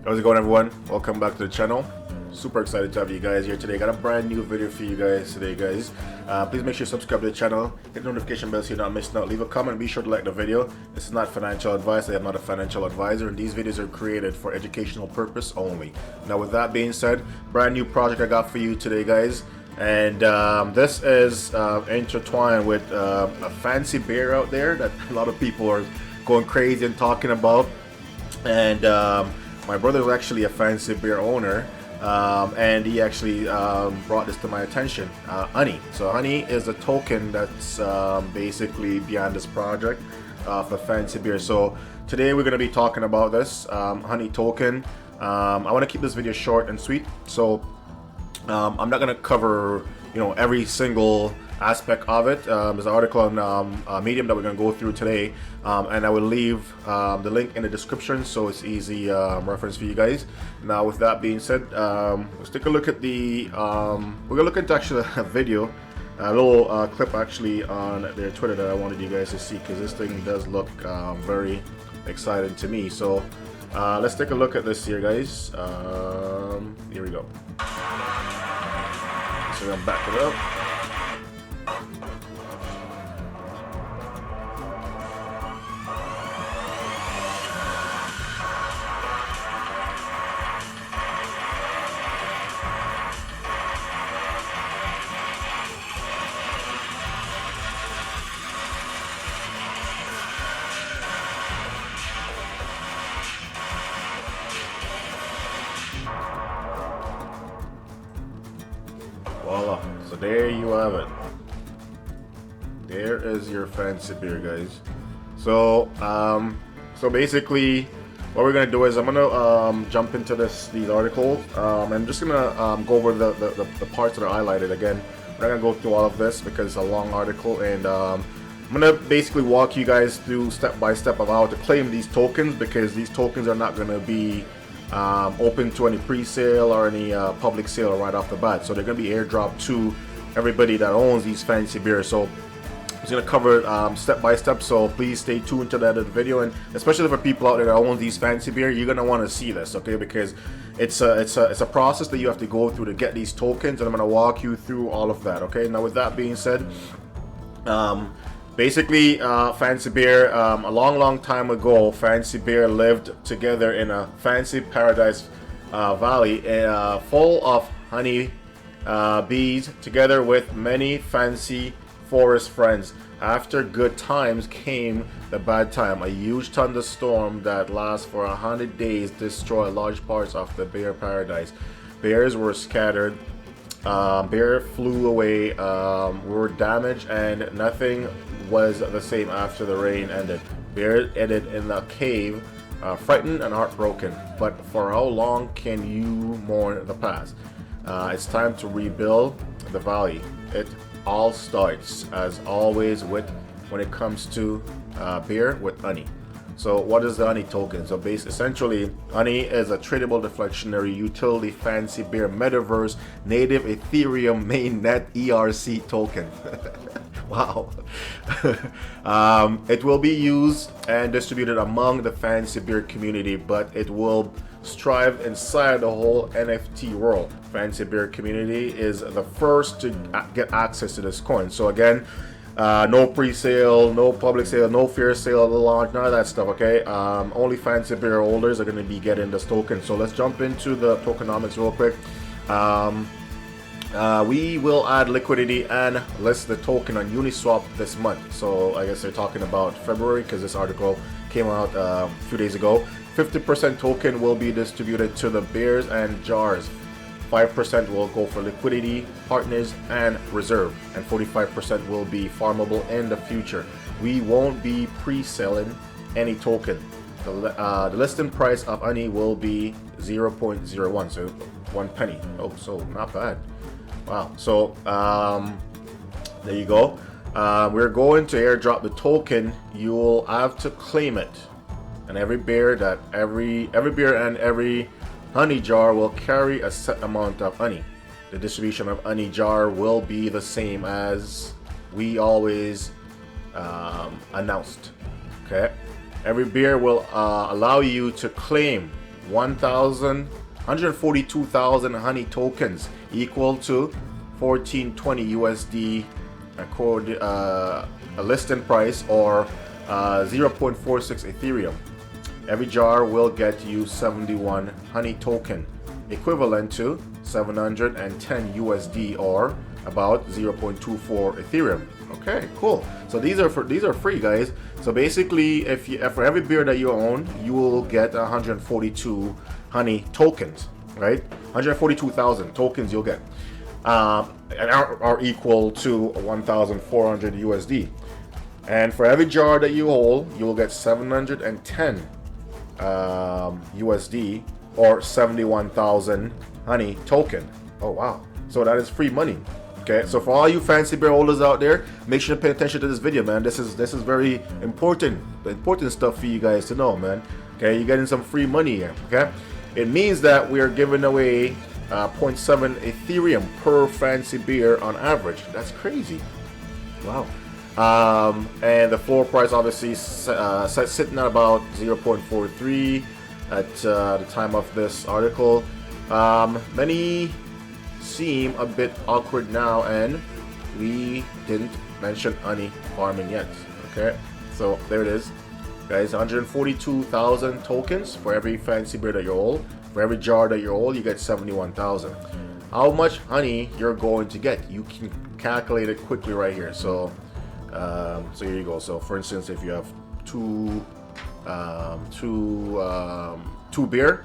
How's it going, everyone? Welcome back to the channel. Super excited to have you guys here today. Got a brand new video for you guys today, guys. Please make sure you subscribe to the channel, hit the notification bell so you're not missing out. Leave a comment, be sure to like the video. This is not financial advice. I am not a financial advisor, and these videos are created for educational purpose only. Now, with that being said, brand new project I got for you today, guys. And this is intertwined with a fancy bear out there that a lot of people are going crazy and talking about. And my brother is actually a fancy bear owner, and he actually brought this to my attention. Honey. So Honey is a token that's basically beyond this project for fancy bear. So today we're going to be talking about this Honey token. I want to keep this video short and sweet, so I'm not going to cover every single aspect of it. There's an article on Medium that we're going to go through today, and I will leave the link in the description so it's easy reference for you guys. Now, with that being said, let's take a look at the we're gonna look into actually a video, a little clip actually on their Twitter that I wanted you guys to see, because this thing does look very exciting to me. So let's take a look at this here, guys. Here we go. So I'm back it up. Voila. So there you have it. There is your fancy beer, guys. So so basically what we're gonna do is I'm gonna jump into these articles. I'm just gonna go over the parts that are highlighted. Again, we're not gonna go through all of this because it's a long article, and I'm gonna basically walk you guys through step by step of how to claim these tokens, because these tokens are not gonna be open to any pre-sale or any public sale right off the bat. So they're going to be airdropped to everybody that owns these fancy beers. So it's going to cover step by step, so please stay tuned to that video. And especially for people out there that own these fancy beer, you're going to want to see this, okay? Because it's a process that you have to go through to get these tokens, and I'm going to walk you through all of that, okay? Now, with that being said, basically, fancy bear, a long time ago, fancy bear lived together in a fancy paradise valley full of honey bees, together with many fancy forest friends. After good times came the bad time. A huge thunderstorm that lasts for 100 days destroyed large parts of the bear paradise. Bears were scattered. Bear flew away, were damaged, and nothing was the same after the rain ended. Bear ended in the cave, frightened and heartbroken. But for how long can you mourn the past? It's time to rebuild the valley. It all starts, as always, when it comes to beer, with honey. So what is the Honey token? So essentially, Honey is a tradable deflationary utility fancy bear metaverse native Ethereum Mainnet ERC token. Wow. It will be used and distributed among the fancy beer community, but it will strive inside the whole NFT world. Fancy beer community is the first to get access to this coin. So again, no pre-sale, no public sale, no fair sale at the launch, none of that stuff, okay? Only fancy beer holders are going to be getting this token. So let's jump into the tokenomics real quick. We will add liquidity and list the token on Uniswap this month. So I guess they're talking about February, because this article came out a few days ago. 50% token will be distributed to the bears and jars. 5% will go for liquidity, partners, and reserve, and 45% will be farmable in the future. We won't be pre-selling any token. The listing price of Honey will be 0.01, so 1 penny. Oh, so not bad. Wow. So there you go. We're going to airdrop the token. You'll have to claim it, and every beer and every honey jar will carry a set amount of honey. The distribution of honey jar will be the same as we always announced. Okay, every beer will allow you to claim 142,000 honey tokens, equal to 1420 USD a listing price, or 0.46 Ethereum. Every jar will get you 71 honey token, equivalent to 710 USD, or about 0.24 Ethereum. Okay, cool. So these are free, guys. So basically, if for every beer that you own, you will get 142 honey tokens, right? 142,000 tokens you'll get, and are equal to 1,400 USD. And for every jar that you hold, you will get 710 USD, or 71,000 honey token. Oh wow! So that is free money. Okay, so for all you fancy beer holders out there, make sure to pay attention to this video, man. This is very important stuff for you guys to know, man. Okay, you're getting some free money here. Okay, it means that we are giving away 0.7 Ethereum per fancy beer on average. That's crazy. Wow. And the floor price obviously sitting at about 0.43 at the time of this article. Many seem a bit awkward now, and we didn't mention honey farming yet. Okay, so there it is, guys. 142,000 tokens for every fancy beer that you hold. For every jar that you hold, you get 71,000. How much honey you're going to get, you can calculate it quickly right here. So so here you go. So for instance, if you have two beer,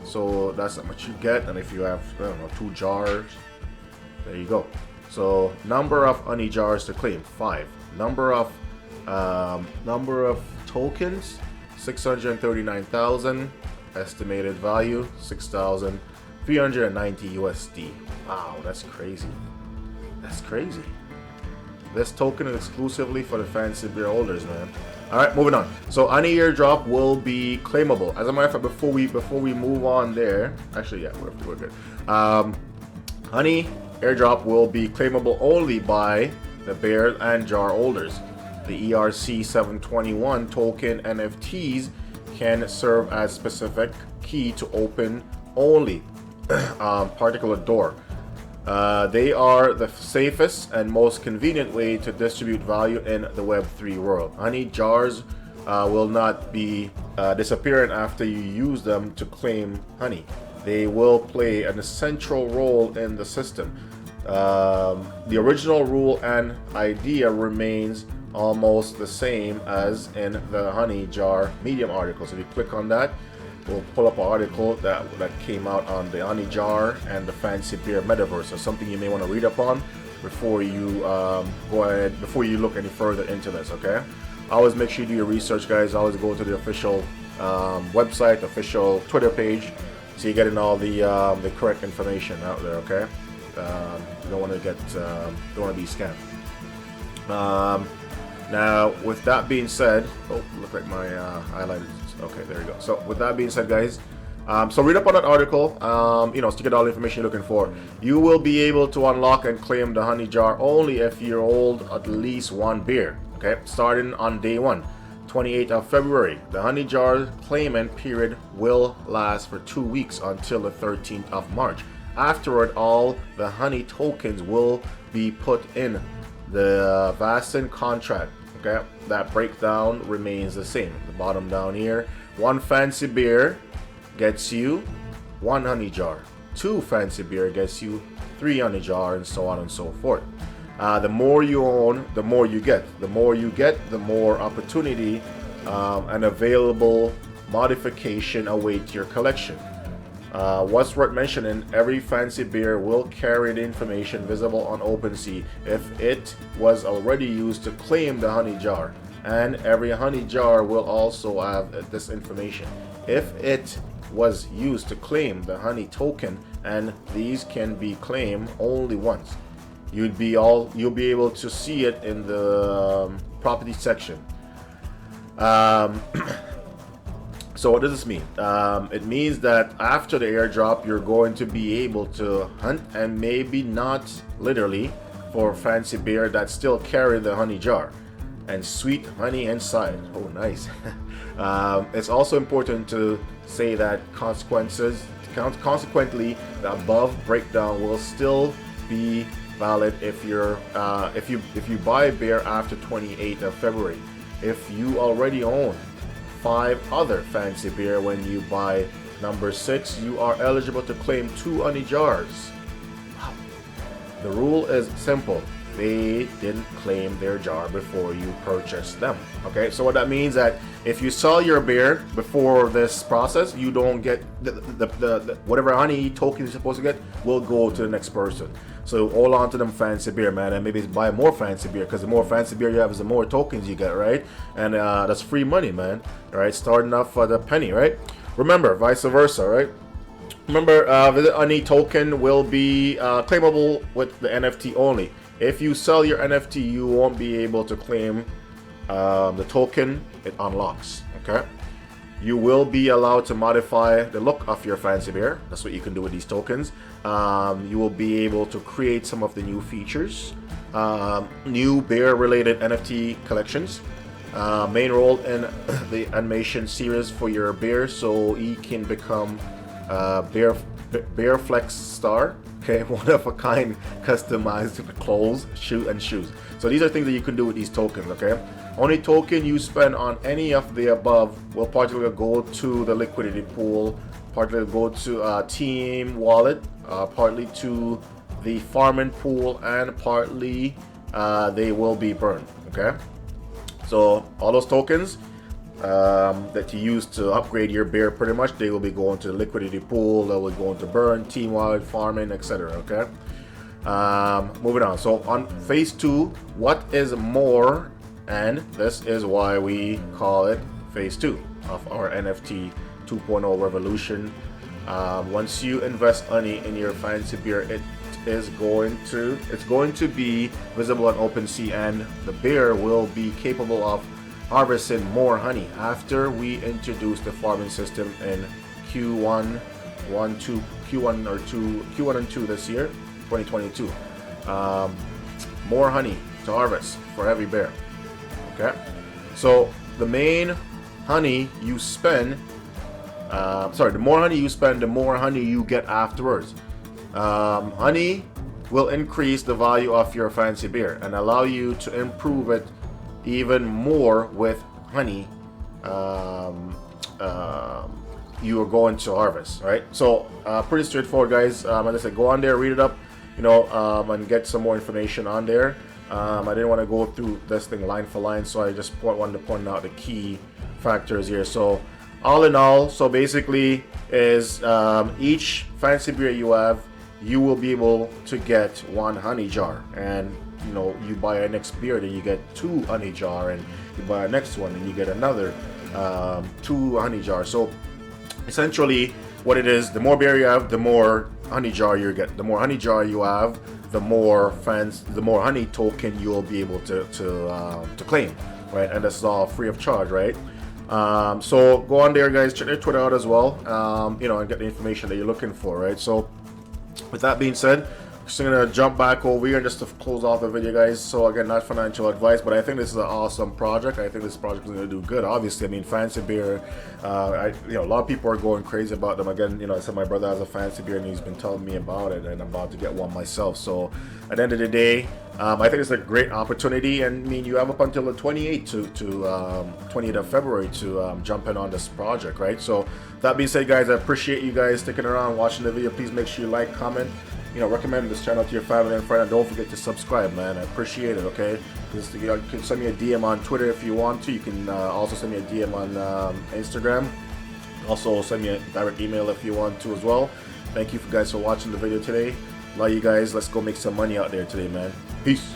so that's how much you get. And if you have, I don't know, 2 jars, there you go. So number of honey jars to claim, 5. Number of tokens, 639,000. Estimated value, 6,390 USD. Wow, that's crazy. That's crazy. This token is exclusively for the fancy beer holders, man. All right, moving on. So honey airdrop will be claimable. As a matter of fact, before we move on there, actually, yeah, we're good. Honey airdrop will be claimable only by the bear and jar holders. The ERC2021 token NFTs can serve as specific key to open only particular door. They are the safest and most convenient way to distribute value in the Web3 world. Honey jars will not be disappearing after you use them to claim honey. They will play an essential role in the system. The original rule and idea remains almost the same as in the honey jar Medium article. So if you click on that, we'll pull up an article that came out on the honey jar and the fancy beer metaverse. So something you may want to read up on before you before you look any further into this. Okay, always make sure you do your research, guys. Always go to the official website, official Twitter page, so you're getting all the correct information out there. Okay, you don't want to get don't want to be scammed. Now, with that being said, oh, look like my highlighted. Okay, there you go. So, with that being said, guys, so read up on that article. You know, to get all the information you're looking for. You will be able to unlock and claim the honey jar only if you hold at least 1 beer. Okay, starting on day 1, 28th of February. The honey jar claimant period will last for 2 weeks until the 13th of March. Afterward, all the honey tokens will be put in the Vasten contract. Okay, that breakdown remains the same. The bottom down here, 1 fancy beer gets you 1 honey jar. 2 fancy beer gets you 3 honey jar, and so on and so forth. The more you own, the more you get. The more you get, the more opportunity and available modification await your collection. What's worth mentioning, every fancy beer will carry the information visible on OpenSea if it was already used to claim the honey jar, and every honey jar will also have this information if it was used to claim the honey token, and these can be claimed only once. You'll be able to see it in the property section. So what does this mean? It means that after the airdrop, you're going to be able to hunt, and maybe not literally, for fancy beer that still carry the honey jar. and sweet honey inside. Oh, nice. It's also important to say that consequently, the above breakdown will still be valid if you buy Bear after 28th of February. If you already own 5 other fancy beer when you buy number 6, you are eligible to claim 2 honey jars. Wow. The rule is simple. They didn't claim their jar before you purchased them. Okay, so what that means that if you sell your beer before this process, you don't get the whatever honey token you're supposed to get will go to the next person. So hold on to them fancy beer, man, and maybe buy more fancy beer, because the more fancy beer you have is the more tokens you get, right? And that's free money, man. All right, starting off for the penny, right? Remember, vice versa, right? Remember, the honey token will be claimable with the NFT only. If you sell your NFT, you won't be able to claim the token it unlocks. Okay, you will be allowed to modify the look of your fancy beer. That's what you can do with these tokens. You will be able to create some of the new features, new beer related NFT collections, main role in the animation series for your beer, so you can become bear flex star. Okay, one of a kind customized clothes, shoes. So these are things that you can do with these tokens. Okay, only token you spend on any of the above will partly go to the liquidity pool, partly go to team wallet, partly to the farming pool, and partly they will be burned. Okay, so all those tokens that you use to upgrade your beer, pretty much they will be going to the liquidity pool, they will go into burn, team wallet, farming, etc. Okay, moving on. So on phase 2, what is more, and this is why we call it phase 2 of our NFT 2.0 revolution. Once you invest honey in your fancy beer, it's going to be visible on OpenSea, and the beer will be capable of harvesting more honey after we introduce the farming system in Q1 and 2 this year, 2022. More honey to harvest for every bear. Okay, so the main honey you spend, the more honey you spend, the more honey you get afterwards. Honey will increase the value of your fancy beer and allow you to improve it even more with honey you are going to harvest, right? So pretty straightforward, guys. As I said, go on there, read it up, and get some more information on there. I didn't want to go through this thing line for line, so I just wanted to point out the key factors here. So all in all, so basically is each fancy beer you have, you will be able to get 1 honey jar, and you buy a next beer, then you get 2 honey jar, and you buy a next one and you get another 2 honey jars. So essentially what it is, the more beer you have, the more honey jar you get. The more honey jar you have, the more honey token you'll be able to claim, right? And this is all free of charge, right? So go on there, guys, check their Twitter out as well, and get the information that you're looking for, right? So with that being said, just gonna jump back over here just to close off the video, guys. So again, not financial advice, but I think this is an awesome project. I think this project is gonna do good. Obviously, I mean, fancy beer, a lot of people are going crazy about them. Again, I said my brother has a fancy beer and he's been telling me about it, and I'm about to get one myself. So at the end of the day, I think it's a great opportunity, and I mean, you have up until the 28th 20th of February to jump in on this project, right? So that being said, guys, I appreciate you guys sticking around watching the video. Please make sure you like, comment, recommend this channel to your family and friend, and don't forget to subscribe, man. I appreciate it. Okay, you can send me a DM on Twitter if you want to. You can also send me a DM on Instagram. Also send me a direct email if you want to as well. Thank you guys for watching the video today. Love you guys. Let's go make some money out there today, man. Peace.